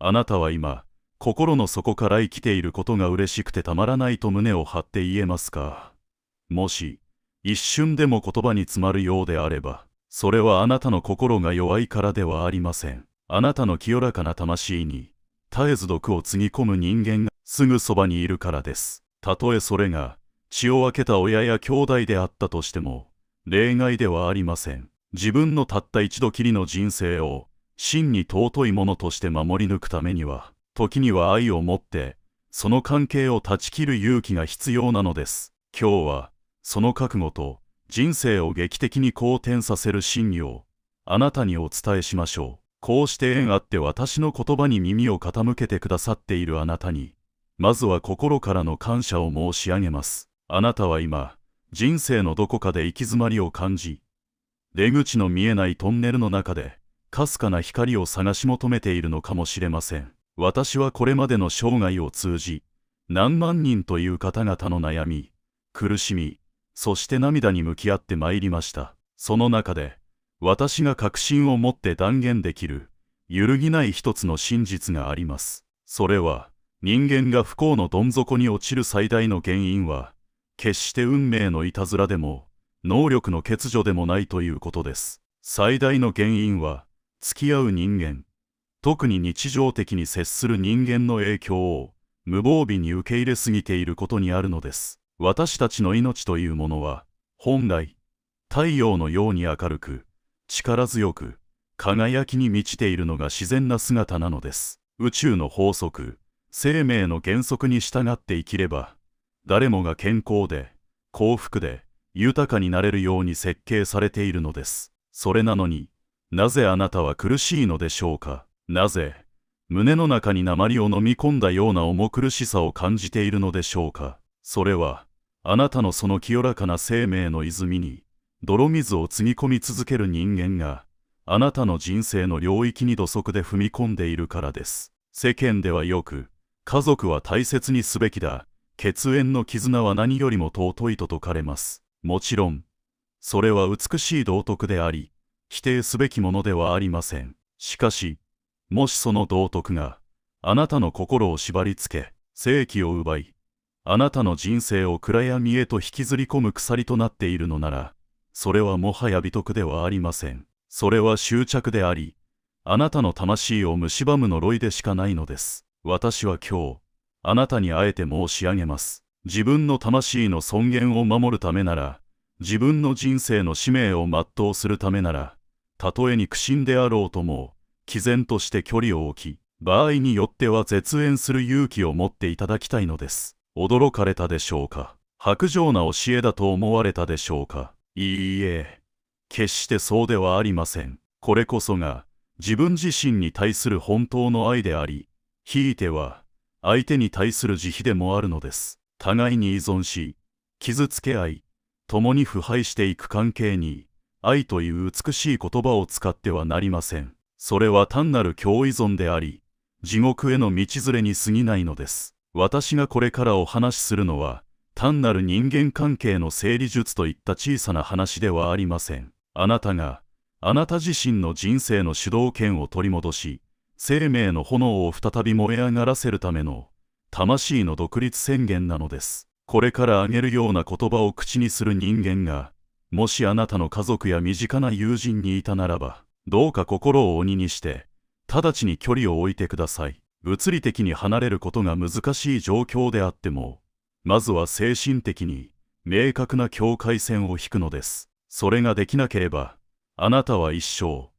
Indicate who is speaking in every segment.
Speaker 1: あなたは今、心の底から生きていることが嬉しくてたまらないと胸を張って言えますか。もし、一瞬でも言葉に詰まるようであれば、それはあなたの心が弱いからではありません。あなたの清らかな魂に、絶えず毒をつぎ込む人間がすぐそばにいるからです。たとえそれが、血を分けた親や兄弟であったとしても、例外ではありません。自分のたった一度きりの人生を、真に尊いものとして守り抜くためには、時には愛を持って、その関係を断ち切る勇気が必要なのです。今日は、その覚悟と、人生を劇的に好転させる真理を、あなたにお伝えしましょう。こうして縁あって私の言葉に耳を傾けてくださっているあなたに、まずは心からの感謝を申し上げます。あなたは今、人生のどこかで行き詰まりを感じ、出口の見えないトンネルの中で、かすかな光を探し求めているのかもしれません。私はこれまでの生涯を通じ、何万人という方々の悩み、苦しみ、そして涙に向き合ってまいりました。その中で、私が確信を持って断言できる、揺るぎない一つの真実があります。それは、人間が不幸のどん底に落ちる最大の原因は、決して運命のいたずらでも、能力の欠如でもないということです。最大の原因は、付き合う人間、特に日常的に接する人間の影響を、無防備に受け入れすぎていることにあるのです。私たちの命というものは、本来、太陽のように明るく、力強く、輝きに満ちているのが自然な姿なのです。宇宙の法則、生命の原則に従って生きれば、誰もが健康で、幸福で、豊かになれるように設計されているのです。それなのに、なぜあなたは苦しいのでしょうか。なぜ、胸の中に鉛を飲み込んだような重苦しさを感じているのでしょうか。それは、あなたのその清らかな生命の泉に、泥水をつぎ込み続ける人間が、あなたの人生の領域に土足で踏み込んでいるからです。世間ではよく、家族は大切にすべきだ、血縁の絆は何よりも尊いと説かれます。もちろん、それは美しい道徳であり、否定すべきものではありません。しかし、もしその道徳が、あなたの心を縛り付け、生気を奪い、あなたの人生を暗闇へと引きずり込む鎖となっているのなら、それはもはや美徳ではありません。それは執着であり、あなたの魂を蝕む呪いでしかないのです。私は今日、あなたにあえて申し上げます。自分の魂の尊厳を守るためなら、自分の人生の使命を全うするためなら、たとえ肉親であろうとも、毅然として距離を置き、場合によっては絶縁する勇気を持っていただきたいのです。驚かれたでしょうか。薄情な教えだと思われたでしょうか。いいえ、決してそうではありません。これこそが、自分自身に対する本当の愛であり、ひいては、相手に対する慈悲でもあるのです。互いに依存し、傷つけ合い、共に腐敗していく関係に、愛という美しい言葉を使ってはなりません。それは単なる共依存であり、地獄への道連れに過ぎないのです。私がこれからお話しするのは、単なる人間関係の整理術といった小さな話ではありません。あなたが、あなた自身の人生の主導権を取り戻し、生命の炎を再び燃え上がらせるための、魂の独立宣言なのです。これから挙げるような言葉を口にする人間が、もしあなたの家族や身近な友人にいたならば、どうか心を鬼にして、直ちに距離を置いてください。物理的に離れることが難しい状況であっても、まずは精神的に明確な境界線を引くのです。それができなければ、あなたは一生、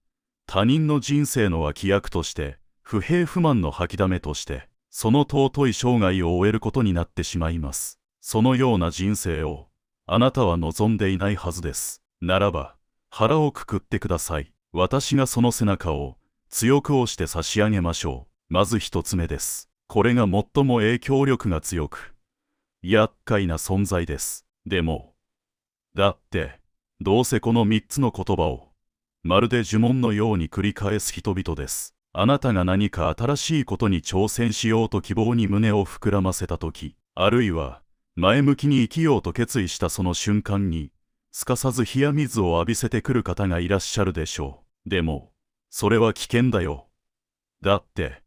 Speaker 1: 他人の人生の脇役として、不平不満の吐きだめとして、その尊い生涯を終えることになってしまいます。そのような人生を、あなたは望んでいないはずです。ならば、腹をくくってください。私がその背中を強く押して差し上げましょう。まず一つ目です。これが最も影響力が強く、厄介な存在です。でも、だって、どうせこの三つの言葉を、まるで呪文のように繰り返す人々です。あなたが何か新しいことに挑戦しようと希望に胸を膨らませたとき、あるいは、前向きに生きようと決意したその瞬間に、すかさず冷や水を浴びせてくる方がいらっしゃるでしょう。でも、それは危険だよ。だって、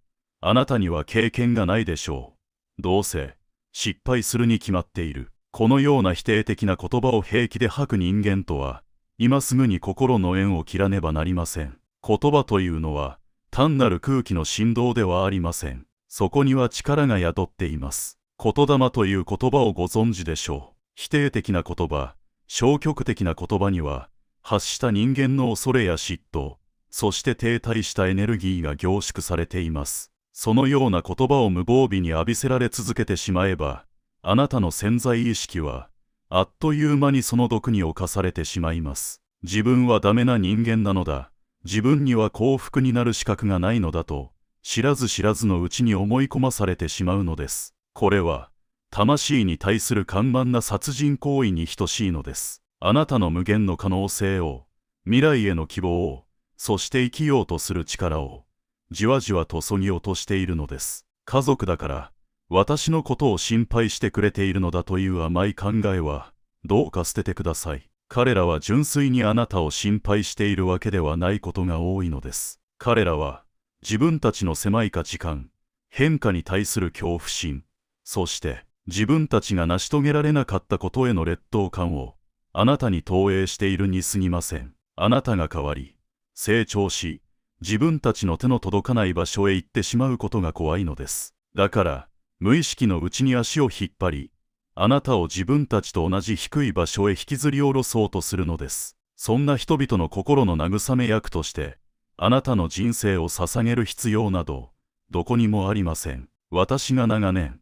Speaker 1: あなたには経験がないでしょう。どうせ失敗するに決まっている。このような否定的な言葉を平気で吐く人間とは、今すぐに心の縁を切らねばなりません。言葉というのは単なる空気の振動ではありません。そこには力が宿っています。言霊という言葉をご存知でしょう。否定的な言葉、消極的な言葉には、発した人間の恐れや嫉妬、そして停滞したエネルギーが凝縮されています。そのような言葉を無防備に浴びせられ続けてしまえば、あなたの潜在意識は、あっという間にその毒に侵されてしまいます。自分はダメな人間なのだ。自分には幸福になる資格がないのだと、知らず知らずのうちに思い込まされてしまうのです。これは、魂に対する緩慢な殺人行為に等しいのです。あなたの無限の可能性を、未来への希望を、そして生きようとする力を、じわじわと削ぎ落としているのです。家族だから、私のことを心配してくれているのだという甘い考えは、どうか捨ててください。彼らは純粋にあなたを心配しているわけではないことが多いのです。彼らは、自分たちの狭い価値観、変化に対する恐怖心、そして自分たちが成し遂げられなかったことへの劣等感をあなたに投影しているに過ぎません。あなたが変わり、成長し、自分たちの手の届かない場所へ行ってしまうことが怖いのです。だから、無意識のうちに足を引っ張り、あなたを自分たちと同じ低い場所へ引きずり下ろそうとするのです。そんな人々の心の慰め役として、あなたの人生を捧げる必要など、どこにもありません。私が長年、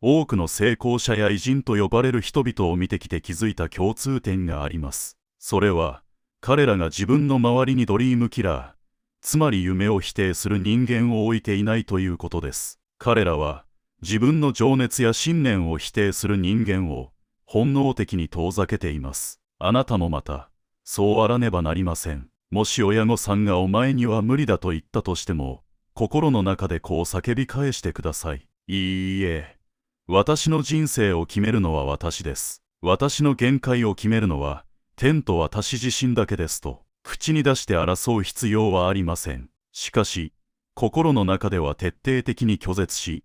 Speaker 1: 多くの成功者や偉人と呼ばれる人々を見てきて気づいた共通点があります。それは、彼らが自分の周りにドリームキラー、つまり夢を否定する人間を置いていないということです。彼らは、自分の情熱や信念を否定する人間を本能的に遠ざけています。あなたもまた、そうあらねばなりません。もし親御さんがお前には無理だと言ったとしても、心の中でこう叫び返してください。いいえ、私の人生を決めるのは私です。私の限界を決めるのは、天と私自身だけですと、口に出して争う必要はありません。しかし、心の中では徹底的に拒絶し、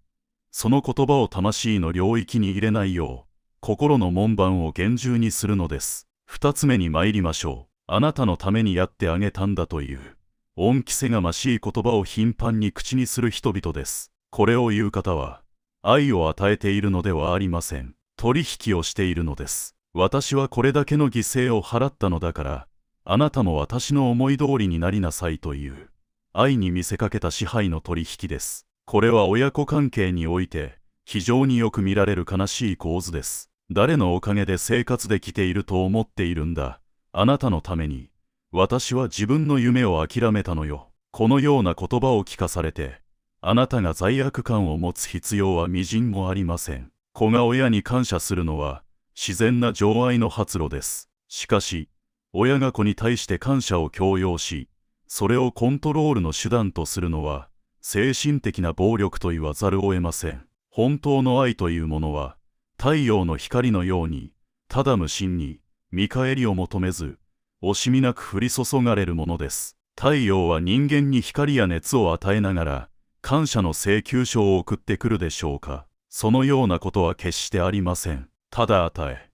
Speaker 1: その言葉を魂の領域に入れないよう、心の門番を厳重にするのです。二つ目に参りましょう。あなたのためにやってあげたんだという、恩着せがましい言葉を頻繁に口にする人々です。これを言う方は、愛を与えているのではありません。取引をしているのです。私はこれだけの犠牲を払ったのだから、あなたも私の思い通りになりなさいという、愛に見せかけた支配の取引です。これは親子関係において非常によく見られる悲しい構図です。誰のおかげで生活できていると思っているんだ。あなたのために私は自分の夢を諦めたのよ。このような言葉を聞かされて、あなたが罪悪感を持つ必要はみじんもありません。子が親に感謝するのは自然な情愛の発露です。しかし、親が子に対して感謝を強要し、それをコントロールの手段とするのは、精神的な暴力と言わざるを得ません。本当の愛というものは、太陽の光のように、ただ無心に、見返りを求めず、惜しみなく降り注がれるものです。太陽は人間に光や熱を与えながら、感謝の請求書を送ってくるでしょうか。そのようなことは決してありません。ただ与え、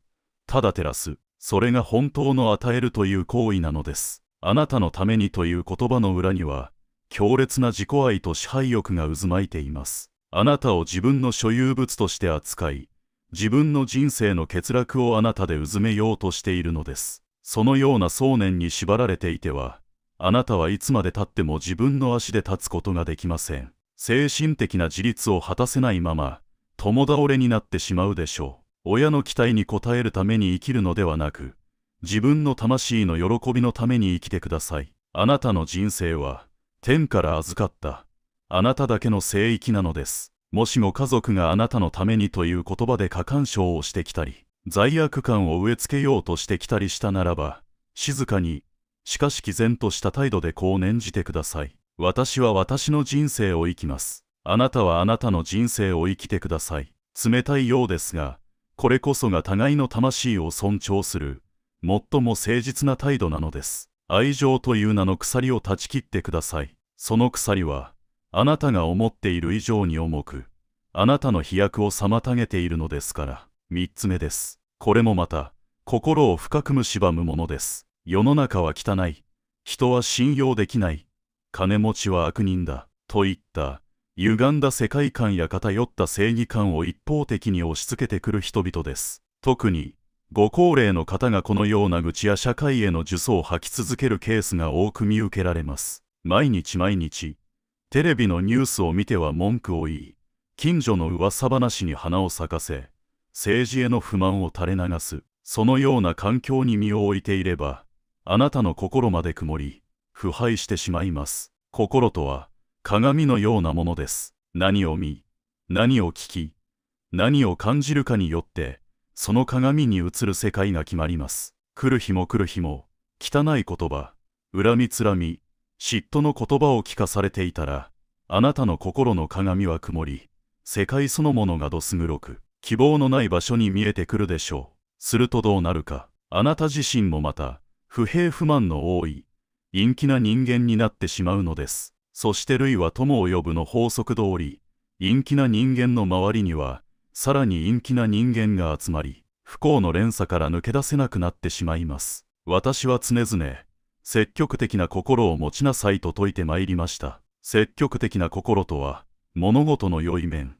Speaker 1: ただ照らす。それが本当の与えるという行為なのです。あなたのためにという言葉の裏には、強烈な自己愛と支配欲が渦巻いています。あなたを自分の所有物として扱い、自分の人生の欠落をあなたでうずめようとしているのです。そのような想念に縛られていては、あなたはいつまで経っても自分の足で立つことができません。精神的な自立を果たせないまま、共倒れになってしまうでしょう。親の期待に応えるために生きるのではなく、自分の魂の喜びのために生きてください。あなたの人生は、天から預かった、あなただけの聖域なのです。もしも家族があなたのためにという言葉で過干渉をしてきたり、罪悪感を植え付けようとしてきたりしたならば、静かに、しかし毅然とした態度でこう念じてください。私は私の人生を生きます。あなたはあなたの人生を生きてください。冷たいようですが、これこそが互いの魂を尊重する、最も誠実な態度なのです。愛情という名の鎖を断ち切ってください。その鎖は、あなたが思っている以上に重く、あなたの飛躍を妨げているのですから。3つ目です。これもまた、心を深く蝕むものです。世の中は汚い。人は信用できない。金持ちは悪人だ。といった、歪んだ世界観や偏った正義感を一方的に押し付けてくる人々です。特に、ご高齢の方がこのような愚痴や社会への呪詛を吐き続けるケースが多く見受けられます。毎日毎日、テレビのニュースを見ては文句を言い、近所の噂話に花を咲かせ、政治への不満を垂れ流す。そのような環境に身を置いていれば、あなたの心まで曇り、腐敗してしまいます。心とは、鏡のようなものです。何を見、何を聞き、何を感じるかによって、その鏡に映る世界が決まります。来る日も来る日も、汚い言葉、恨みつらみ、嫉妬の言葉を聞かされていたら、あなたの心の鏡は曇り、世界そのものがどす黒く、希望のない場所に見えてくるでしょう。するとどうなるか、あなた自身もまた、不平不満の多い、陰気な人間になってしまうのです。そして類は友を呼ぶの法則通り、陰気な人間の周りには、さらに陰気な人間が集まり、不幸の連鎖から抜け出せなくなってしまいます。私は常々、積極的な心を持ちなさいと説いてまいりました。積極的な心とは、物事の良い面、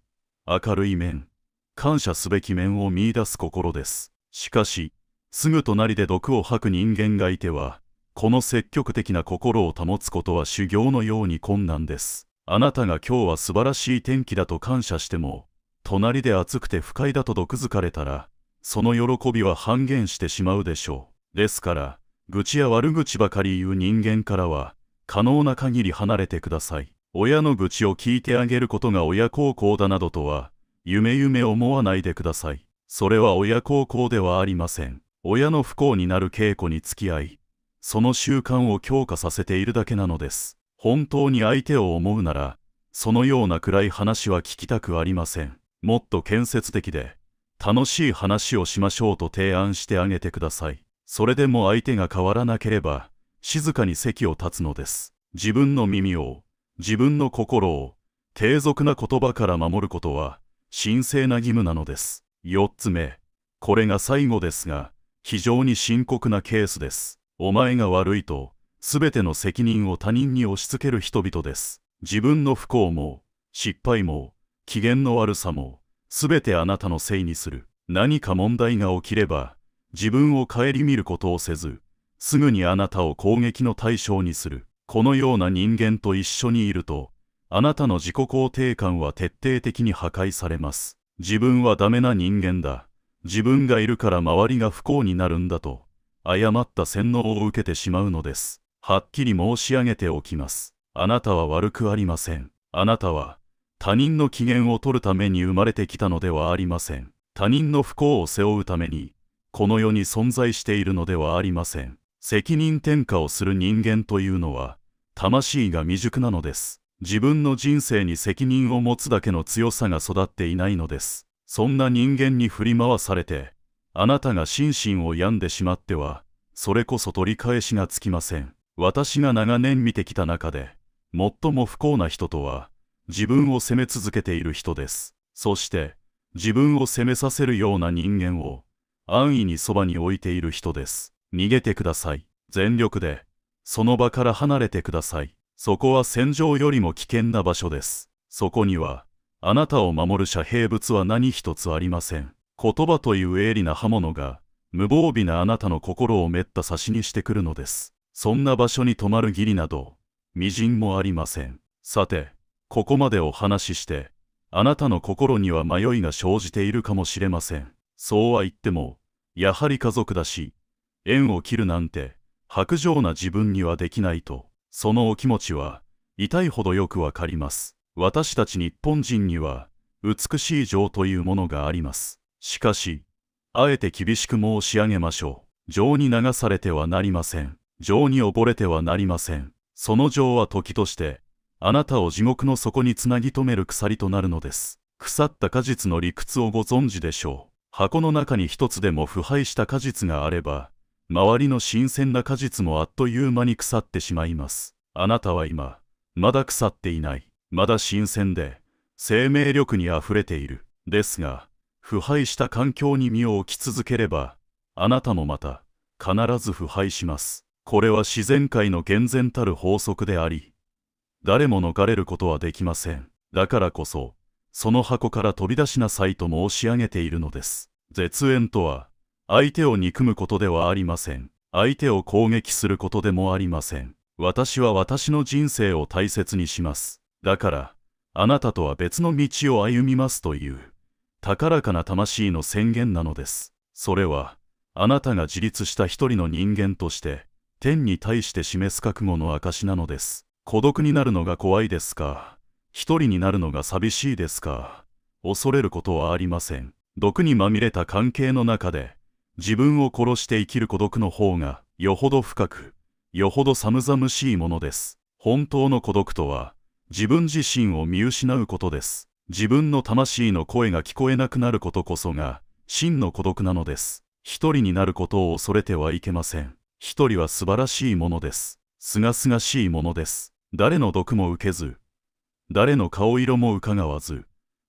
Speaker 1: 明るい面、感謝すべき面を見出す心です。しかし、すぐ隣で毒を吐く人間がいては、この積極的な心を保つことは修行のように困難です。あなたが今日は素晴らしい天気だと感謝しても、隣で暑くて不快だと毒づかれたら、その喜びは半減してしまうでしょう。ですから、愚痴や悪口ばかり言う人間からは、可能な限り離れてください。親の愚痴を聞いてあげることが親孝行だなどとは、夢思わないでください。それは親孝行ではありません。親の不幸になる稽古に付き合い、その習慣を強化させているだけなのです。本当に相手を思うなら、そのような暗い話は聞きたくありません。もっと建設的で、楽しい話をしましょうと提案してあげてください。それでも相手が変わらなければ、静かに席を立つのです。自分の耳を、自分の心を、低俗な言葉から守ることは、神聖な義務なのです。4つ目、これが最後ですが、非常に深刻なケースです。お前が悪いと、すべての責任を他人に押し付ける人々です。自分の不幸も、失敗も、機嫌の悪さも、すべてあなたのせいにする。何か問題が起きれば、自分を顧みることをせず、すぐにあなたを攻撃の対象にする。このような人間と一緒にいると、あなたの自己肯定感は徹底的に破壊されます。自分はダメな人間だ。自分がいるから周りが不幸になるんだと、誤った洗脳を受けてしまうのです。はっきり申し上げておきます。あなたは悪くありません。あなたは、他人の機嫌を取るために生まれてきたのではありません。他人の不幸を背負うために、この世に存在しているのではありません。責任転嫁をする人間というのは、魂が未熟なのです。自分の人生に責任を持つだけの強さが育っていないのです。そんな人間に振り回されて、あなたが心身を病んでしまっては、それこそ取り返しがつきません。私が長年見てきた中で、最も不幸な人とは、自分を責め続けている人です。そして、自分を責めさせるような人間を、安易にそばに置いている人です。逃げてください。全力で、その場から離れてください。そこは戦場よりも危険な場所です。そこには、あなたを守る遮蔽物は何一つありません。言葉という鋭利な刃物が、無防備なあなたの心をめった刺しにしてくるのです。そんな場所に止まる義理など、みじんもありません。さて、ここまでお話しして、あなたの心には迷いが生じているかもしれません。そうは言っても、やはり家族だし、縁を切るなんて、薄情な自分にはできないと。そのお気持ちは、痛いほどよくわかります。私たち日本人には、美しい情というものがあります。しかし、あえて厳しく申し上げましょう。情に流されてはなりません。情に溺れてはなりません。その情は時として、あなたを地獄の底につなぎ止める鎖となるのです。腐った果実の理屈をご存知でしょう。箱の中に一つでも腐敗した果実があれば、周りの新鮮な果実もあっという間に腐ってしまいます。あなたは今、まだ腐っていない。まだ新鮮で生命力にあふれている。ですが、腐敗した環境に身を置き続ければ、あなたもまた必ず腐敗します。これは自然界の厳然たる法則であり、誰も逃れることはできません。だからこそ、その箱から飛び出しなさいと申し上げているのです。絶縁とは、相手を憎むことではありません。相手を攻撃することでもありません。私は私の人生を大切にします。だから、あなたとは別の道を歩みますという、高らかな魂の宣言なのです。それは、あなたが自立した一人の人間として、天に対して示す覚悟の証なのです。孤独になるのが怖いですか？一人になるのが寂しいですか？恐れることはありません。毒にまみれた関係の中で、自分を殺して生きる孤独の方が、よほど深く、よほど寒々しいものです。本当の孤独とは、自分自身を見失うことです。自分の魂の声が聞こえなくなることこそが、真の孤独なのです。一人になることを恐れてはいけません。一人は素晴らしいものです。すがすがしいものです。誰の毒も受けず、誰の顔色も伺わず、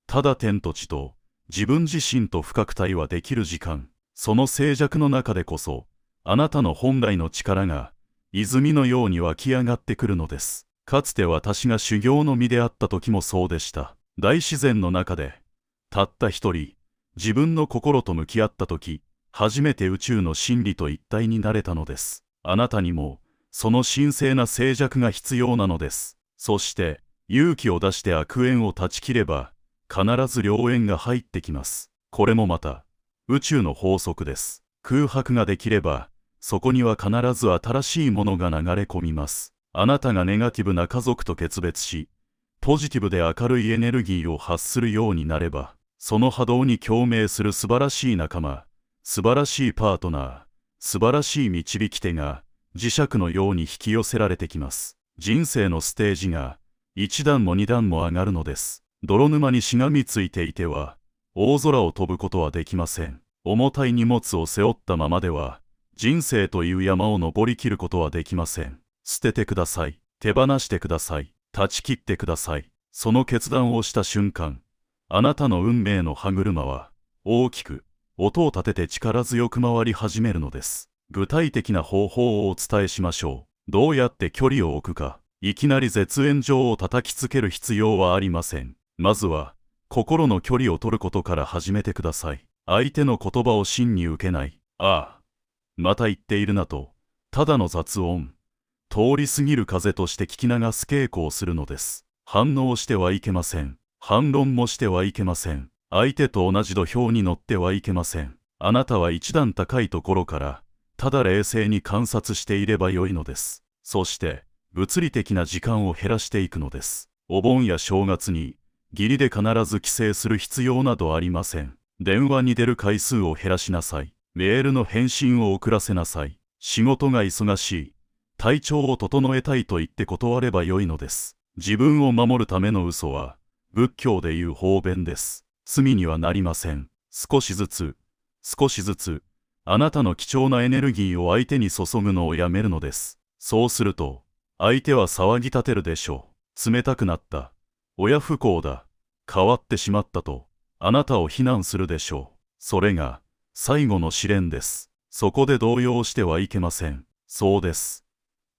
Speaker 1: ただ天と地と自分自身と深く対話できる時間、その静寂の中でこそ、あなたの本来の力が泉のように湧き上がってくるのです。かつて私が修行の身であった時もそうでした。大自然の中で、たった一人、自分の心と向き合った時、初めて宇宙の真理と一体になれたのです。あなたにも、その神聖な静寂が必要なのです。そして、勇気を出して悪縁を断ち切れば、必ず良縁が入ってきます。これもまた、宇宙の法則です。空白ができれば、そこには必ず新しいものが流れ込みます。あなたがネガティブな家族と決別し、ポジティブで明るいエネルギーを発するようになれば、その波動に共鳴する素晴らしい仲間、素晴らしいパートナー、素晴らしい導き手が、磁石のように引き寄せられてきます。人生のステージが一段も二段も上がるのです。泥沼にしがみついていては大空を飛ぶことはできません。重たい荷物を背負ったままでは人生という山を登りきることはできません。捨ててください。手放してください。断ち切ってください。その決断をした瞬間、あなたの運命の歯車は大きく音を立てて力強く回り始めるのです。具体的な方法をお伝えしましょう。どうやって距離を置くか。いきなり絶縁状を叩きつける必要はありません。まずは、心の距離を取ることから始めてください。相手の言葉を真に受けない。ああ、また言っているなと、ただの雑音、通り過ぎる風として聞き流す稽古をするのです。反応してはいけません。反論もしてはいけません。相手と同じ土俵に乗ってはいけません。あなたは一段高いところから、ただ冷静に観察していればよいのです。そして、物理的な時間を減らしていくのです。お盆や正月に、義理で必ず帰省する必要などありません。電話に出る回数を減らしなさい。メールの返信を遅らせなさい。仕事が忙しい。体調を整えたいと言って断ればよいのです。自分を守るための嘘は、仏教でいう方便です。罪にはなりません。少しずつ、少しずつ、あなたの貴重なエネルギーを相手に注ぐのをやめるのです。そうすると、相手は騒ぎ立てるでしょう。冷たくなった。親不幸だ。変わってしまったと、あなたを非難するでしょう。それが、最後の試練です。そこで動揺してはいけません。そうです。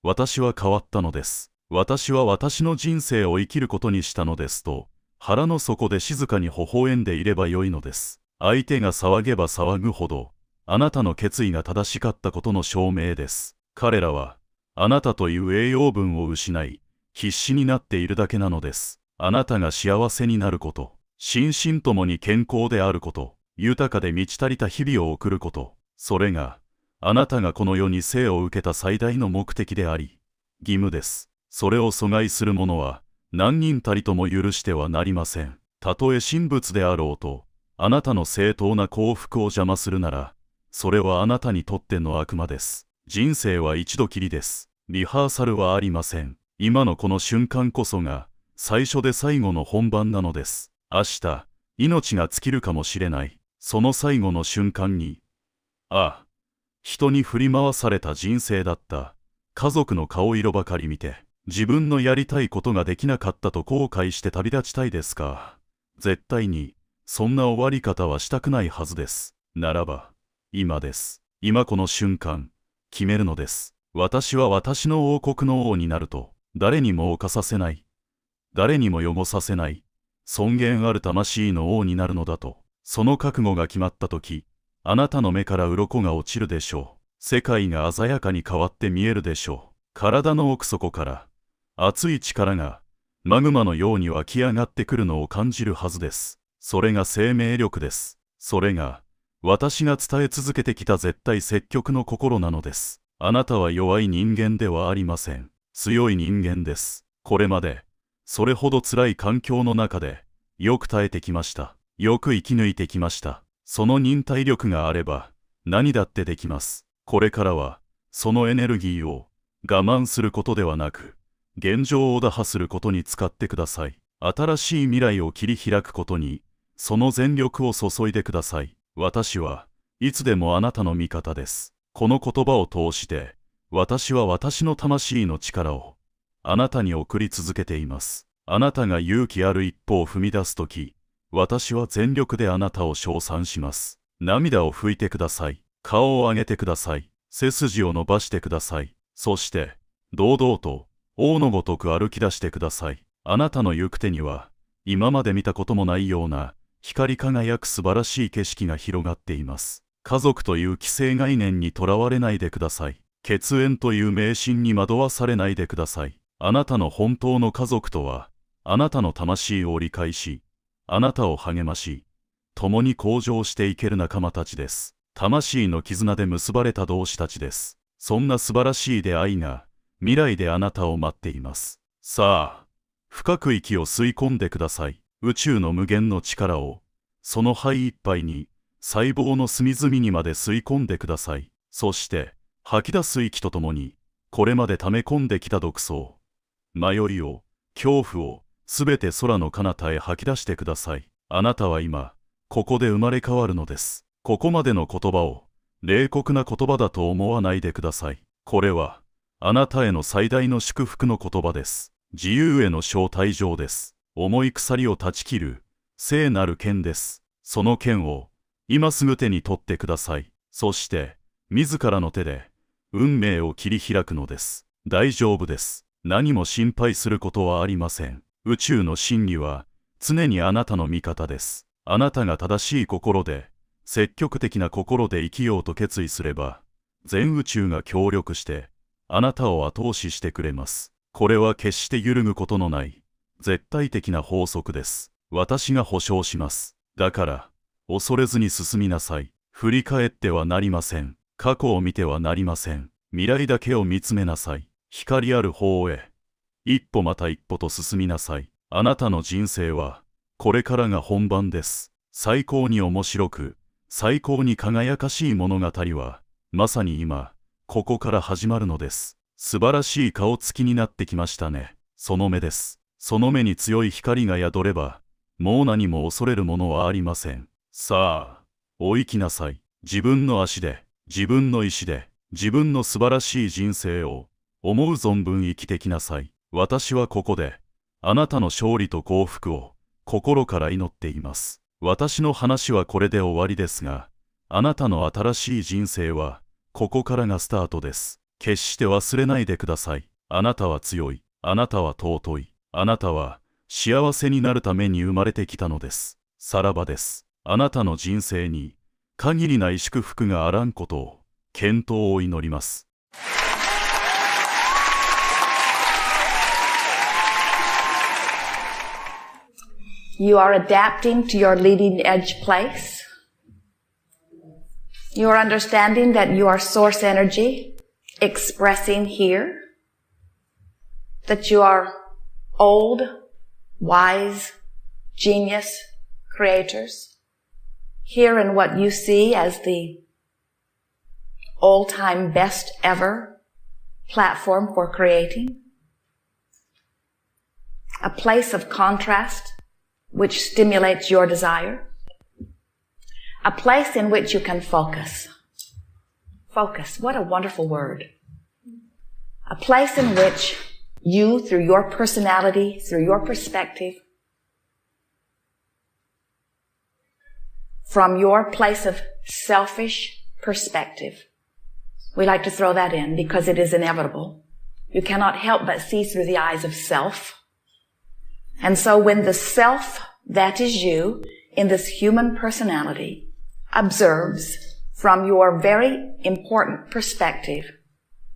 Speaker 1: 私は変わったのです。私は私の人生を生きることにしたのですと、腹の底で静かに微笑んでいればよいのです。相手が騒げば騒ぐほど、あなたの決意が正しかったことの証明です。彼らは、あなたという栄養分を失い、必死になっているだけなのです。あなたが幸せになること、心身ともに健康であること、豊かで満ち足りた日々を送ること、それが、あなたがこの世に生を受けた最大の目的であり、義務です。それを阻害する者は、何人たりとも許してはなりません。たとえ神仏であろうと、あなたの正当な幸福を邪魔するなら、それはあなたにとっての悪魔です。人生は一度きりです。リハーサルはありません。今のこの瞬間こそが、最初で最後の本番なのです。明日、命が尽きるかもしれない。その最後の瞬間に、ああ、人に振り回された人生だった。家族の顔色ばかり見て、自分のやりたいことができなかったと後悔して旅立ちたいですか。絶対に、そんな終わり方はしたくないはずです。ならば、今です。今この瞬間、決めるのです。私は私の王国の王になると、誰にも侵させない。誰にも汚させない。尊厳ある魂の王になるのだと。その覚悟が決まったとき、あなたの目から鱗が落ちるでしょう。世界が鮮やかに変わって見えるでしょう。体の奥底から、熱い力が、マグマのように湧き上がってくるのを感じるはずです。それが生命力です。それが、私が伝え続けてきた絶対積極の心なのです。あなたは弱い人間ではありません。強い人間です。これまで、それほど辛い環境の中で、よく耐えてきました。よく生き抜いてきました。その忍耐力があれば、何だってできます。これからは、そのエネルギーを、我慢することではなく、現状を打破することに使ってください。新しい未来を切り開くことに、その全力を注いでください。私はいつでもあなたの味方です。この言葉を通して、私は私の魂の力を、あなたに送り続けています。あなたが勇気ある一歩を踏み出すとき、私は全力であなたを称賛します。涙を拭いてください。顔を上げてください。背筋を伸ばしてください。そして、堂々と、王のごとく歩き出してください。あなたの行く手には、今まで見たこともないような、光り輝く素晴らしい景色が広がっています。家族という既成概念にとらわれないでください。血縁という迷信に惑わされないでください。あなたの本当の家族とは、あなたの魂を理解し、あなたを励まし、共に向上していける仲間たちです。魂の絆で結ばれた同志たちです。そんな素晴らしい出会いが、未来であなたを待っています。さあ、深く息を吸い込んでください。宇宙の無限の力を、その肺いっぱいに、細胞の隅々にまで吸い込んでください。そして、吐き出す息とともに、これまで溜め込んできた毒素、迷いを、恐怖を、すべて空の彼方へ吐き出してください。あなたは今、ここで生まれ変わるのです。ここまでの言葉を、冷酷な言葉だと思わないでください。これは、あなたへの最大の祝福の言葉です。自由への招待状です。重い鎖を断ち切る、聖なる剣です。その剣を、今すぐ手に取ってください。そして、自らの手で、運命を切り開くのです。大丈夫です。何も心配することはありません。宇宙の真理は、常にあなたの味方です。あなたが正しい心で、積極的な心で生きようと決意すれば、全宇宙が協力して、あなたを後押ししてくれます。これは決して揺るぐことのない、絶対的な法則です。私が保証します。だから、恐れずに進みなさい。振り返ってはなりません。過去を見てはなりません。未来だけを見つめなさい。光ある方へ、一歩また一歩と進みなさい。あなたの人生は、これからが本番です。最高に面白く、最高に輝かしい物語は、まさに今、ここから始まるのです。素晴らしい顔つきになってきましたね。その目です。その目に強い光が宿れば、もう何も恐れるものはありません。さあ、お行きなさい。自分の足で、自分の意志で、自分の素晴らしい人生を、思う存分生きてきなさい。私はここで、あなたの勝利と幸福を、心から祈っています。私の話はこれで終わりですが、あなたの新しい人生は、ここからがスタートです。決して忘れないでください。あなたは強い。あなたは尊い。あなたは、幸せになるために生まれてきたのです。さらばです。あなたの人生に、限りない祝福があらんことを、健闘を祈ります。
Speaker 2: You are adapting to your leading edge place. You are understanding that you are source energy, expressing here. That you are old, wise, genius creators. Here in what you see as the all-time best ever platform for creating. A place of contrast which stimulates your desire. A place in which you can focus. Focus, what a wonderful word. A place in which you through your personality, through your perspective, from your place of selfish perspective. We like to throw that in because it is inevitable. You cannot help but see through the eyes of self. And so when the self, that is you, in this human personality, observes from your very important perspective,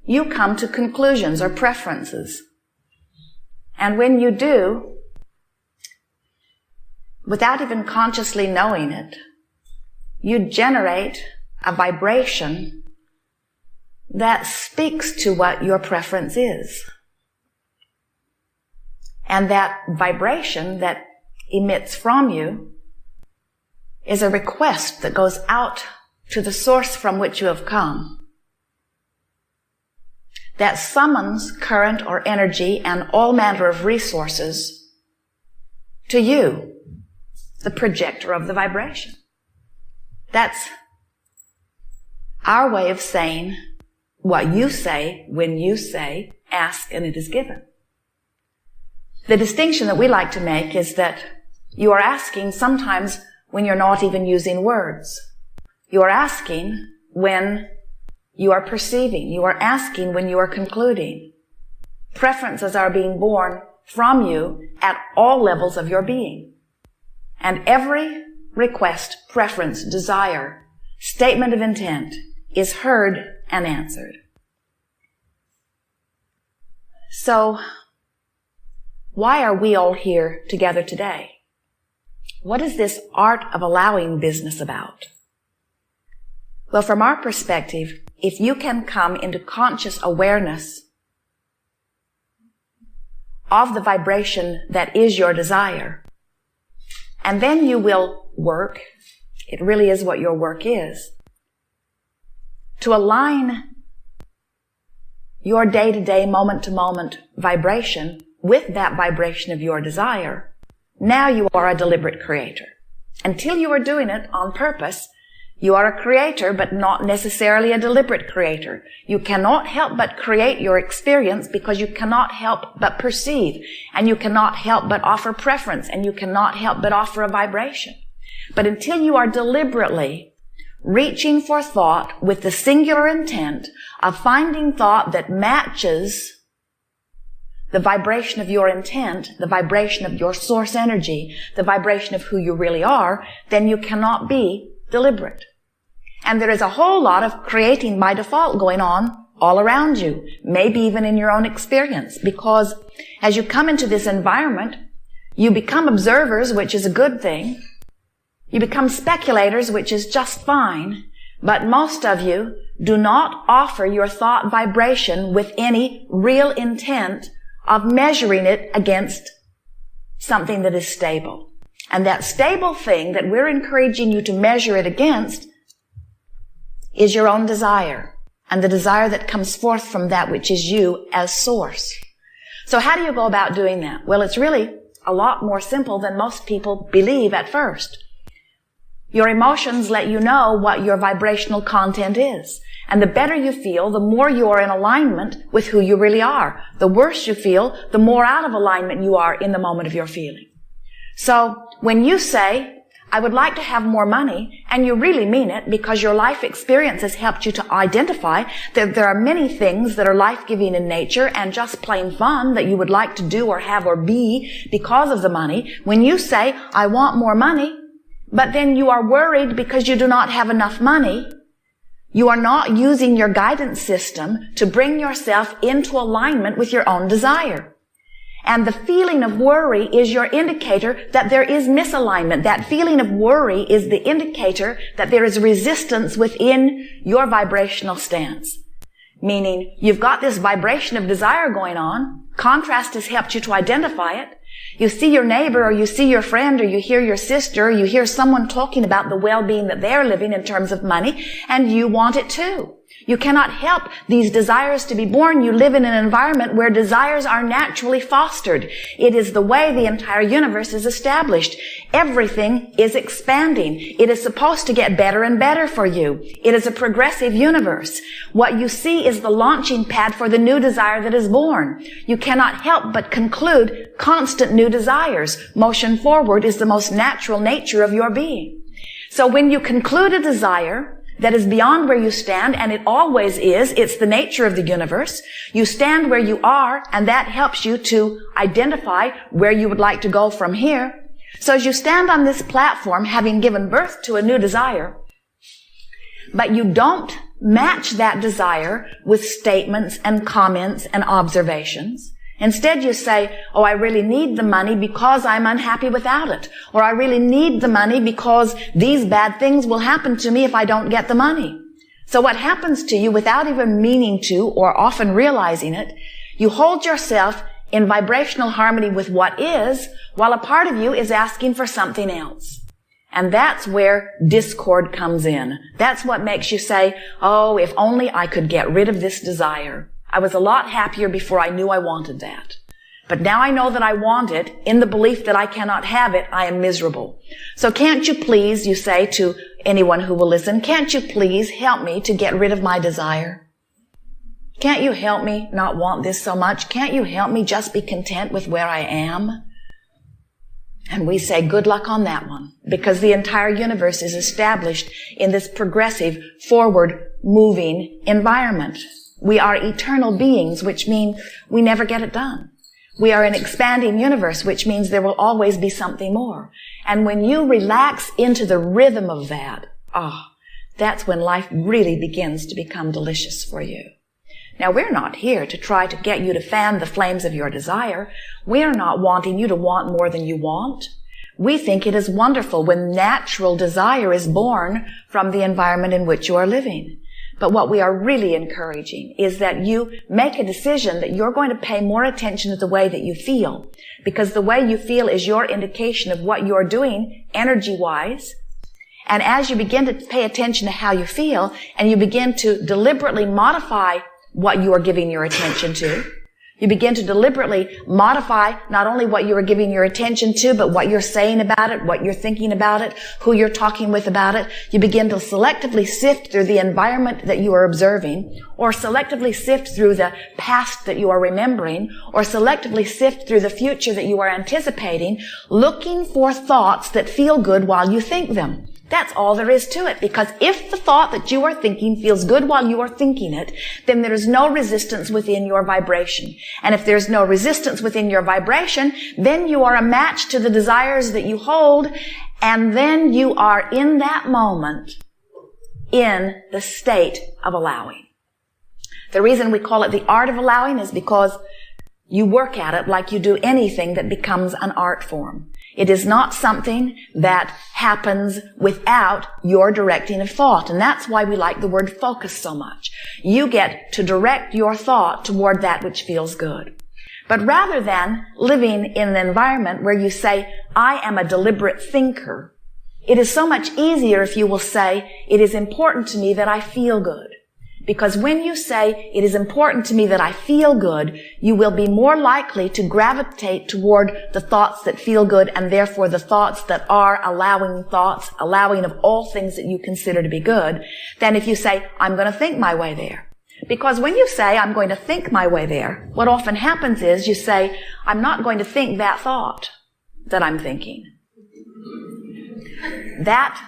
Speaker 2: you come to conclusions or preferences. And when you do, without even consciously knowing it, you generate a vibration that speaks to what your preference is. And that vibration that emits from you is a request that goes out to the source from which you have come, that summons current or energy and all manner of resources to you, the projector of the vibration. That's our way of saying what you say when you say, ask and it is given. The distinction that we like to make is that you are asking sometimes when you're not even using words. You are asking when you are perceiving. You are asking when you are concluding. Preferences are being born from you at all levels of your being. And every request, preference, desire, statement of intent is heard and answered. So, why are we all here together today? What is this art of allowing business about? Well, from our perspective, if you can come into conscious awareness of the vibration that is your desire, and then you will work, it really is what your work is, to align your day-to-day, moment-to-moment vibration with that vibration of your desire, now you are a deliberate creator. Until you are doing it on purpose, you are a creator, but not necessarily a deliberate creator. You cannot help but create your experience because you cannot help but perceive, and you cannot help but offer preference, and you cannot help but offer a vibration. But until you are deliberately reaching for thought with the singular intent of finding thought that matches the vibration of your intent, the vibration of your source energy, the vibration of who you really are, then you cannot be deliberate. And there is a whole lot of creating by default going on all around you, maybe even in your own experience, because as you come into this environment, you become observers, which is a good thing. You become speculators, which is just fine, but most of you do not offer your thought vibration with any real intent of measuring it against something that is stable. And that stable thing that we're encouraging you to measure it against is your own desire, and the desire that comes forth from that which is you as source. So how do you go about doing that? Well, it's really a lot more simple than most people believe at first. Your emotions let you know what your vibrational content is. And the better you feel, the more you are in alignment with who you really are. The worse you feel, the more out of alignment you are in the moment of your feeling. So when you say, I would like to have more money, and you really mean it because your life experience has helped you to identify that there are many things that are life-giving in nature and just plain fun that you would like to do or have or be because of the money. When you say, I want more money, but then you are worried because you do not have enough money, you are not using your guidance system to bring yourself into alignment with your own desire. And the feeling of worry is your indicator that there is misalignment. That feeling of worry is the indicator that there is resistance within your vibrational stance. Meaning, you've got this vibration of desire going on. Contrast has helped you to identify it. You see your neighbor, or you see your friend, or you hear your sister, or you hear someone talking about the well-being that they're living in terms of money, and you want it too. You cannot help these desires to be born. You live in an environment where desires are naturally fostered. It is the way the entire universe is established. Everything is expanding. It is supposed to get better and better for you. It is a progressive universe. What you see is the launching pad for the new desire that is born. You cannot help but conclude constant new desires. Motion forward is the most natural nature of your being. So when you conclude a desire that is beyond where you stand, and it always is, it's the nature of the universe, you stand where you are, and that helps you to identify where you would like to go from here. So as you stand on this platform, having given birth to a new desire, but you don't match that desire with statements and comments and observations. Instead, you say, oh, I really need the money because I'm unhappy without it. Or I really need the money because these bad things will happen to me if I don't get the money. So what happens to you without even meaning to or often realizing it, you hold yourself in vibrational harmony with what is, while a part of you is asking for something else. And that's where discord comes in. That's what makes you say, oh, if only I could get rid of this desire. I was a lot happier before I knew I wanted that. But now I know that I want it. In the belief that I cannot have it, I am miserable. So can't you please, you say to anyone who will listen, can't you please help me to get rid of my desire? Can't you help me not want this so much? Can't you help me just be content with where I am? And we say, good luck on that one, because the entire universe is established in this progressive, forward-moving environment. We are eternal beings, which mean we never get it done. We are an expanding universe, which means there will always be something more. And when you relax into the rhythm of that, that's when life really begins to become delicious for you. Now, we're not here to try to get you to fan the flames of your desire. We are not wanting you to want more than you want. We think it is wonderful when natural desire is born from the environment in which you are living. But what we are really encouraging is that you make a decision that you're going to pay more attention to the way that you feel, because the way you feel is your indication of what you're doing energy-wise. And as you begin to pay attention to how you feel, and you begin to deliberately modify what you are giving your attention to, you begin to deliberately modify not only what you are giving your attention to, but what you're saying about it, what you're thinking about it, who you're talking with about it. You begin to selectively sift through the environment that you are observing, or selectively sift through the past that you are remembering, or selectively sift through the future that you are anticipating, looking for thoughts that feel good while you think them. That's all there is to it, because if the thought that you are thinking feels good while you are thinking it, then there is no resistance within your vibration. And if there's no resistance within your vibration, then you are a match to the desires that you hold, and then you are in that moment in the state of allowing. The reason we call it the art of allowing is because you work at it like you do anything that becomes an art form. It is not something that happens without your directing of thought. And that's why we like the word focus so much. You get to direct your thought toward that which feels good. But rather than living in an environment where you say, I am a deliberate thinker, it is so much easier if you will say, it is important to me that I feel good. Because when you say, it is important to me that I feel good, you will be more likely to gravitate toward the thoughts that feel good, and therefore the thoughts that are allowing of all things that you consider to be good, than if you say, I'm going to think my way there. Because when you say, I'm going to think my way there, what often happens is you say, I'm not going to think that thought that I'm thinking. That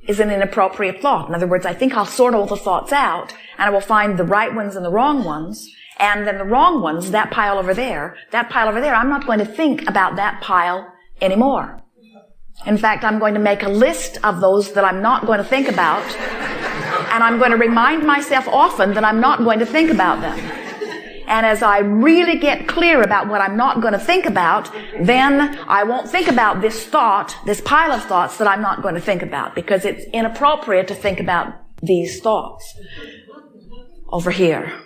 Speaker 2: is an inappropriate thought. In other words, I think I'll sort all the thoughts out, and I will find the right ones and the wrong ones, and then the wrong ones, that pile over there, I'm not going to think about that pile anymore. In fact, I'm going to make a list of those that I'm not going to think about, and I'm going to remind myself often that I'm not going to think about them. And as I really get clear about what I'm not going to think about, then I won't think about this thought, this pile of thoughts that I'm not going to think about, because it's inappropriate to think about these thoughts. Over here.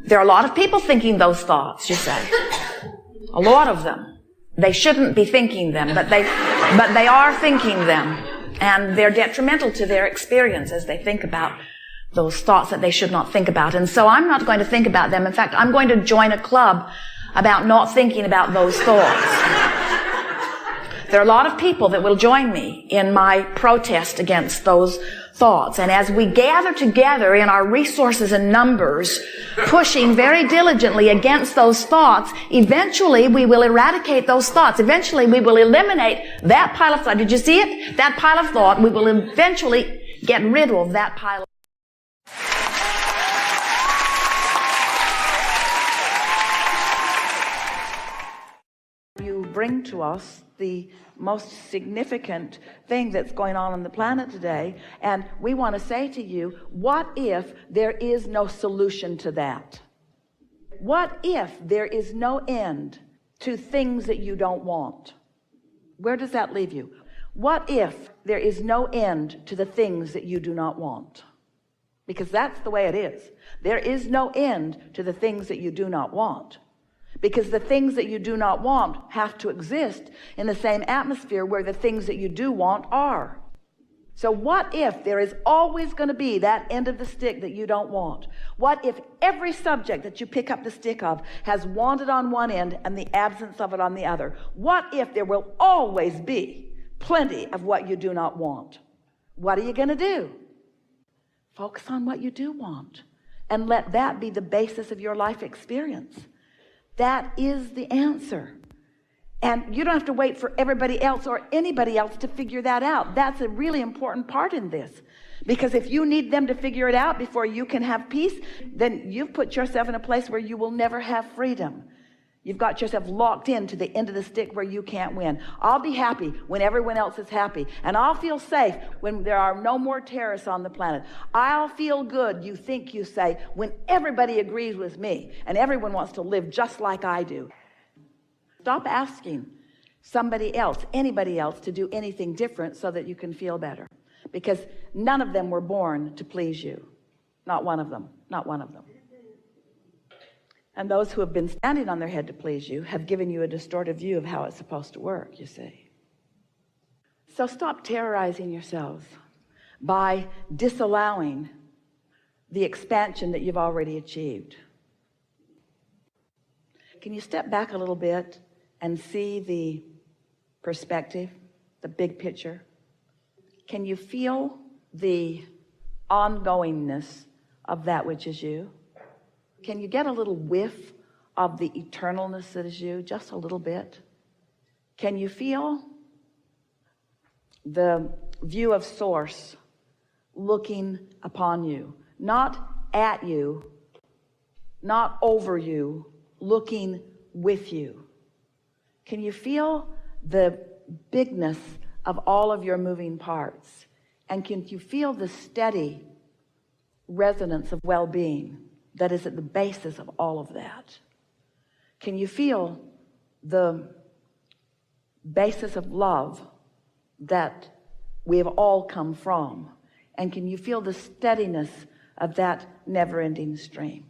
Speaker 2: There are a lot of people thinking those thoughts, you say. A lot of them. They shouldn't be thinking them, but they are thinking them. And they're detrimental to their experience as they think about those thoughts that they should not think about. And so I'm not going to think about them. In fact, I'm going to join a club about not thinking about those thoughts. There are a lot of people that will join me in my protest against those thoughts. And as we gather together in our resources and numbers, pushing very diligently against those thoughts, eventually we will eradicate those thoughts. Eventually we will eliminate that pile of thought. Did you see it? That pile of thought. We will eventually get rid of that pile of
Speaker 3: You bring to us the most significant thing that's going on the planet today, and we want to say to you, what if there is no solution to that? What if there is no end to things that you don't want? Where does that leave you? What if there is no end to the things that you do not want? Because that's the way it is. There is no end to the things that you do not want. Because the things that you do not want have to exist in the same atmosphere where the things that you do want are. So what if there is always going to be that end of the stick that you don't want? What if every subject that you pick up the stick of has wanted on one end and the absence of it on the other? What if there will always be plenty of what you do not want? What are you going to do? Focus on what you do want and let that be the basis of your life experience. That is the answer. And you don't have to wait for everybody else or anybody else to figure that out. That's a really important part in this. Because if you need them to figure it out before you can have peace, then you've put yourself in a place where you will never have freedom. You've got yourself locked into the end of the stick where you can't win. I'll be happy when everyone else is happy. And I'll feel safe when there are no more terrorists on the planet. I'll feel good, you think you say, when everybody agrees with me and everyone wants to live just like I do. Stop asking somebody else, anybody else, to do anything different so that you can feel better. Because none of them were born to please you. Not one of them. Not one of them. And those who have been standing on their head to please you have given you a distorted view of how it's supposed to work, you see. So stop terrorizing yourselves by disallowing the expansion that you've already achieved. Can you step back a little bit and see the perspective, the big picture? Can you feel the ongoingness of that which is you? Can you get a little whiff of the eternalness that is you, just a little bit? Can you feel the view of Source looking upon you, not at you, not over you, looking with you? Can you feel the bigness of all of your moving parts? And can you feel the steady resonance of well-being that is at the basis of all of that? Can you feel the basis of love that we have all come from? And can you feel the steadiness of that never-ending stream?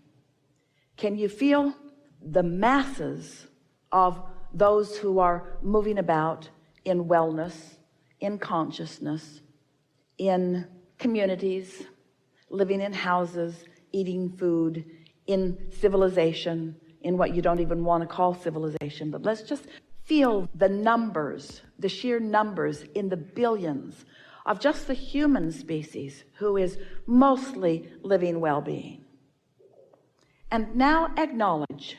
Speaker 3: Can you feel the masses of those who are moving about in wellness, in consciousness, in communities, living in houses, eating food, in civilization, in what you don't even want to call civilization, but let's just feel the numbers, the sheer numbers in the billions of just the human species who is mostly living well-being. And now acknowledge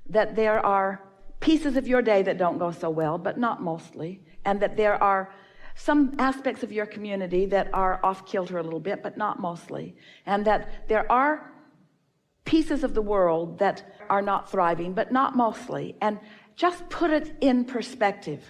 Speaker 3: that there are pieces of your day that don't go so well, but not mostly, and that there are some aspects of your community that are off kilter a little bit, but not mostly, and that there are pieces of the world that are not thriving, but not mostly, and just put it in perspective.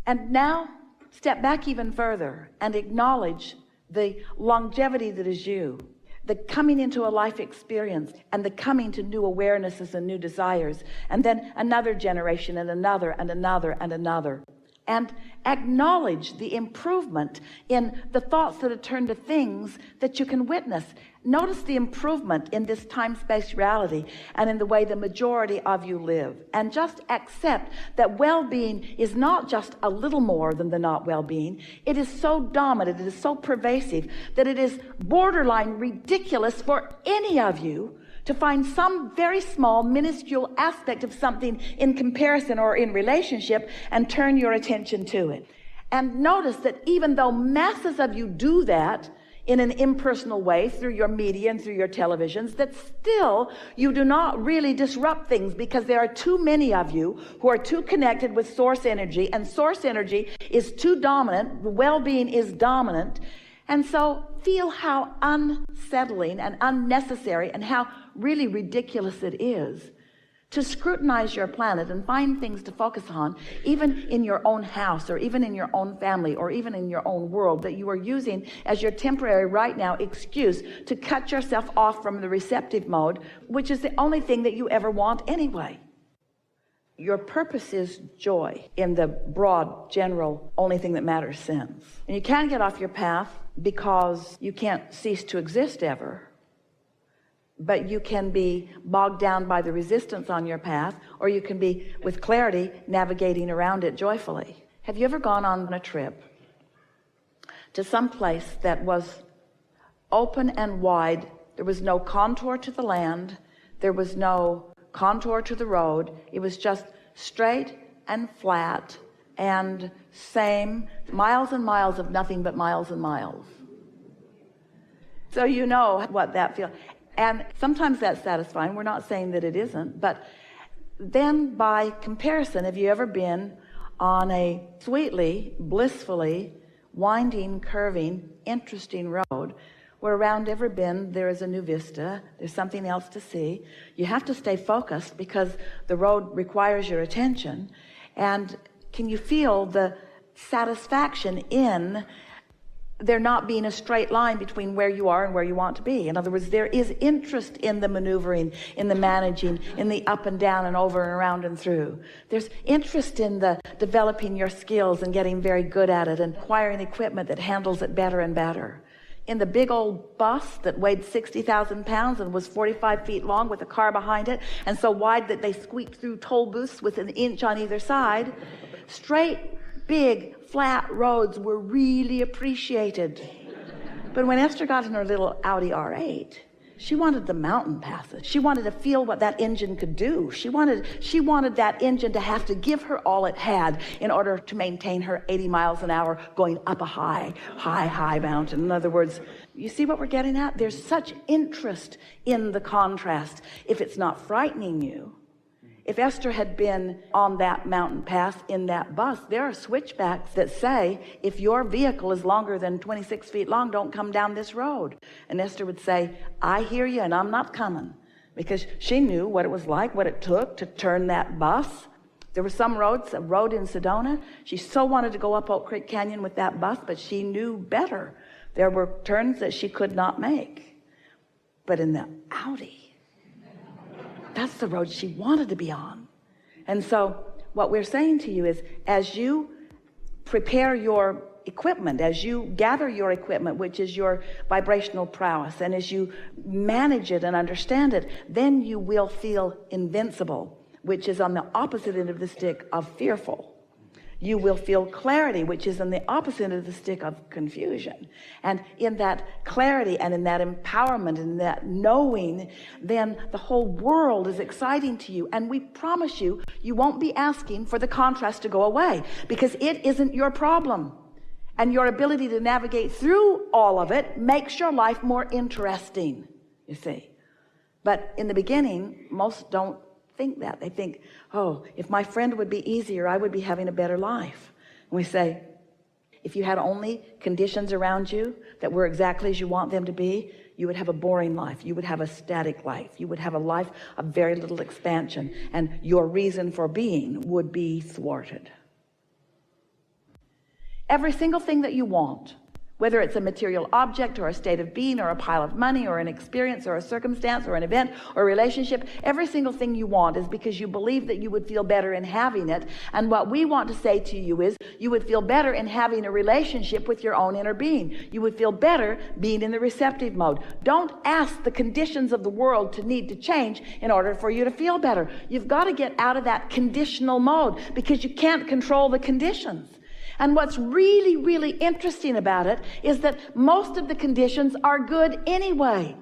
Speaker 3: And now step back even further and acknowledge the longevity that is you, the coming into a life experience and the coming to new awarenesses and new desires, and then another generation and another and another and another and acknowledge the improvement in the thoughts that are turned to things that you can witness. Notice the improvement in this time-space reality and in the way the majority of you live. And just accept that well-being is not just a little more than the not well-being. It is so dominant, it is so pervasive, that it is borderline ridiculous for any of you to find some very small, minuscule aspect of something in comparison or in relationship and turn your attention to it. And notice that even though masses of you do that in an impersonal way through your media and through your televisions, that still you do not really disrupt things, because there are too many of you who are too connected with source energy, and source energy is too dominant, well-being is dominant. And so feel how unsettling and unnecessary and how really ridiculous it is to scrutinize your planet and find things to focus on, even in your own house or even in your own family or even in your own world, that you are using as your temporary right now excuse to cut yourself off from the receptive mode, which is the only thing that you ever want anyway. Your purpose is joy in the broad, general, only thing that matters sense. And you can't get off your path because you can't cease to exist ever. But you can be bogged down by the resistance on your path, or you can be, with clarity, navigating around it joyfully. Have you ever gone on a trip to some place that was open and wide? There was no contour to the land. There was no contour to the road. It was just straight and flat and same, miles and miles of nothing but miles and miles. So you know what that feels. And sometimes that's satisfying. We're not saying that it isn't. But then by comparison, have you ever been on a sweetly, blissfully, winding, curving, interesting road where around every bend there is a new vista, there's something else to see? You have to stay focused because the road requires your attention. And can you feel the satisfaction in there not being a straight line between where you are and where you want to be? In other words, there is interest in the maneuvering, in the managing, in the up and down and over and around and through. There's interest in the developing your skills and getting very good at it and acquiring equipment that handles it better and better. In the big old bus that weighed 60,000 pounds and was 45 feet long with a car behind it and so wide that they squeaked through toll booths with an inch on either side, straight, big, flat roads were really appreciated. But when Esther got in her little Audi R8, she wanted the mountain passes. She wanted to feel what that engine could do. She wanted that engine to have to give her all it had in order to maintain her 80 miles an hour going up a high mountain. In other words, you see what we're getting at? There's such interest in the contrast. If it's not frightening you, if Esther had been on that mountain path in that bus, there are switchbacks that say, if your vehicle is longer than 26 feet long, don't come down this road. And Esther would say, I hear you and I'm not coming. Because she knew what it was like, what it took to turn that bus. There were some roads, a road in Sedona. She so wanted to go up Oak Creek Canyon with that bus, but she knew better. There were turns that she could not make. But in the Audi, that's the road she wanted to be on. And so what we're saying to you is, as you prepare your equipment, as you gather your equipment, which is your vibrational prowess, and as you manage it and understand it, then you will feel invincible, which is on the opposite end of the stick of fearful. You will feel clarity, which is on the opposite end of the stick of confusion. And in that clarity and in that empowerment and that knowing, then the whole world is exciting to you. And we promise you, you won't be asking for the contrast to go away, because it isn't your problem. And your ability to navigate through all of it makes your life more interesting, you see. But in the beginning, most don't think that. They think, oh, if my friend would be easier, I would be having a better life. And we say, if you had only conditions around you that were exactly as you want them to be, you would have a boring life. You would have a static life. You would have a life of very little expansion, and your reason for being would be thwarted. Every single thing that you want Whether it's a material object or a state of being or a pile of money or an experience or a circumstance or an event or a relationship, every single thing you want is because you believe that you would feel better in having it. And what we want to say to you is you would feel better in having a relationship with your own inner being. You would feel better being in the receptive mode. Don't ask the conditions of the world to need to change in order for you to feel better. You've got to get out of that conditional mode because you can't control the conditions. And what's really, really interesting about it is that most of the conditions are good anyway.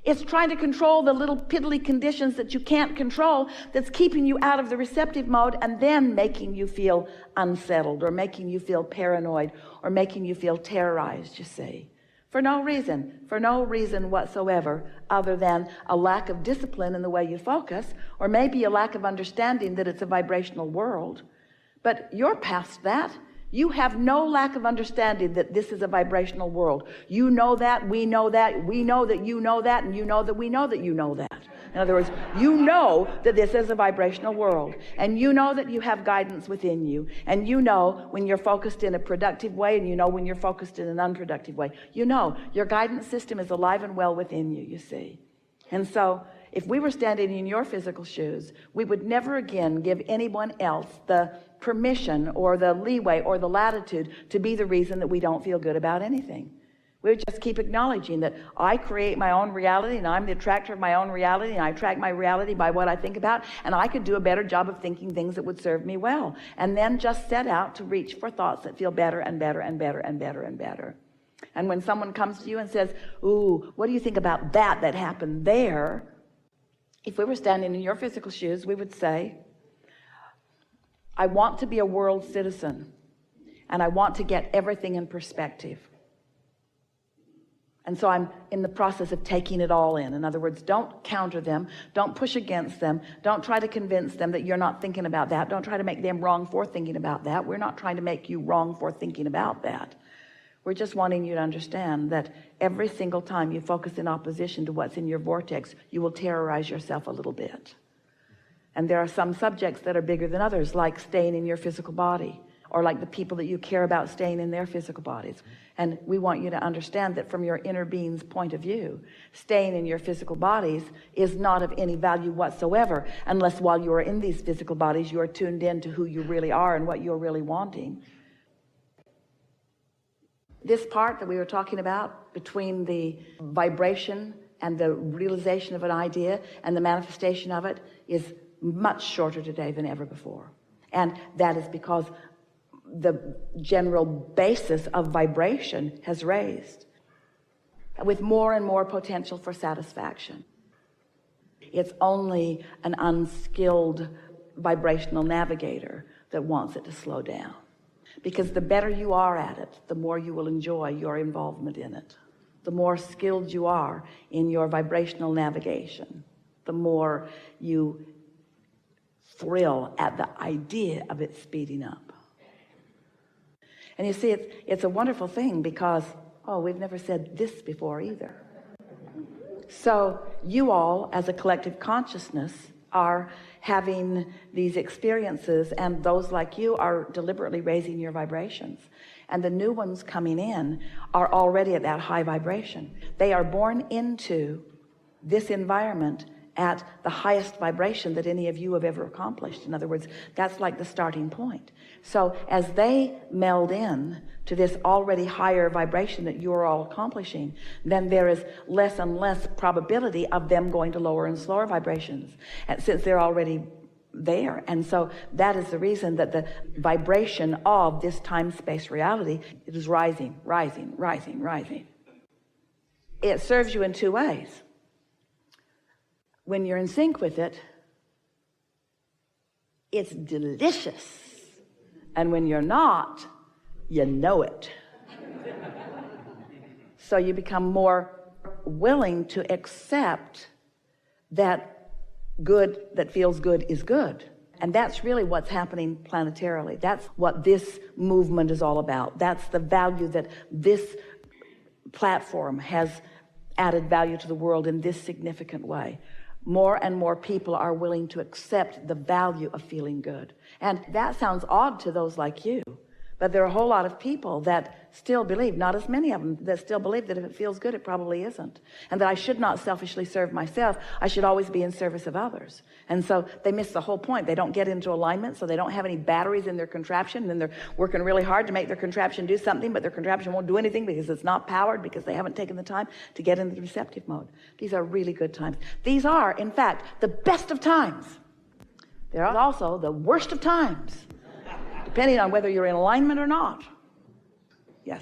Speaker 3: It's trying to control the little piddly conditions that you can't control that's keeping you out of the receptive mode and then making you feel unsettled or making you feel paranoid or making you feel terrorized, you see. For no reason whatsoever other than a lack of discipline in the way you focus, or maybe a lack of understanding that it's a vibrational world. But you're past that. You have no lack of understanding that this is a vibrational world. You know that, we know that, we know that you know that, and you know that we know that you know that. In other words, you know that this is a vibrational world, and you know that you have guidance within you, and you know when you're focused in a productive way, and you know when you're focused in an unproductive way. You know your guidance system is alive and well within you, you see. And so if we were standing in your physical shoes, we would never again give anyone else the permission or the leeway or the latitude to be the reason that we don't feel good about anything. We would just keep acknowledging that I create my own reality and I'm the attractor of my own reality and I attract my reality by what I think about, and I could do a better job of thinking things that would serve me well, and then just set out to reach for thoughts that feel better and better and better and better and better. And when someone comes to you and says, ooh, what do you think about that happened there? If we were standing in your physical shoes, we would say, I want to be a world citizen, and I want to get everything in perspective. And so I'm in the process of taking it all in. In other words, don't counter them, don't push against them, don't try to convince them that you're not thinking about that, don't try to make them wrong for thinking about that. We're not trying to make you wrong for thinking about that. We're just wanting you to understand that every single time you focus in opposition to what's in your vortex, you will terrorize yourself a little bit. And there are some subjects that are bigger than others, like staying in your physical body, or like the people that you care about staying in their physical bodies. And we want you to understand that from your inner being's point of view, staying in your physical bodies is not of any value whatsoever, unless while you are in these physical bodies, you are tuned in to who you really are and what you're really wanting. This part that we were talking about between the vibration and the realization of an idea and the manifestation of it is much shorter today than ever before. And that is because the general basis of vibration has raised with more and more potential for satisfaction. It's only an unskilled vibrational navigator that wants it to slow down. Because the better you are at it, the more you will enjoy your involvement in it. The more skilled you are in your vibrational navigation, the more you thrill at the idea of it speeding up. And you see, it's a wonderful thing because, we've never said this before either. So you all, as a collective consciousness, are having these experiences, and those like you are deliberately raising your vibrations. And the new ones coming in are already at that high vibration. They are born into this environment at the highest vibration that any of you have ever accomplished. In other words, that's like the starting point. So as they meld in to this already higher vibration that you're all accomplishing, then there is less and less probability of them going to lower and slower vibrations, and since they're already there. And so that is the reason that the vibration of this time-space reality, it is rising, rising, rising, rising. It serves you in two ways. When you're in sync with it, it's delicious. And when you're not, you know it. So you become more willing to accept that good that feels good is good. And that's really what's happening planetarily. That's what this movement is all about. That's the value that this platform has added value to the world in this significant way. More and more people are willing to accept the value of feeling good. And that sounds odd to those like you, But there are a whole lot of people that still believe, not as many of them, that still believe that if it feels good, it probably isn't. And that I should not selfishly serve myself. I should always be in service of others. And so they miss the whole point. They don't get into alignment, so they don't have any batteries in their contraption. And they're working really hard to make their contraption do something, but their contraption won't do anything because it's not powered, because they haven't taken the time to get into the receptive mode. These are really good times. These are, in fact, the best of times. They're also the worst of times, depending on whether you're in alignment or not. Yes.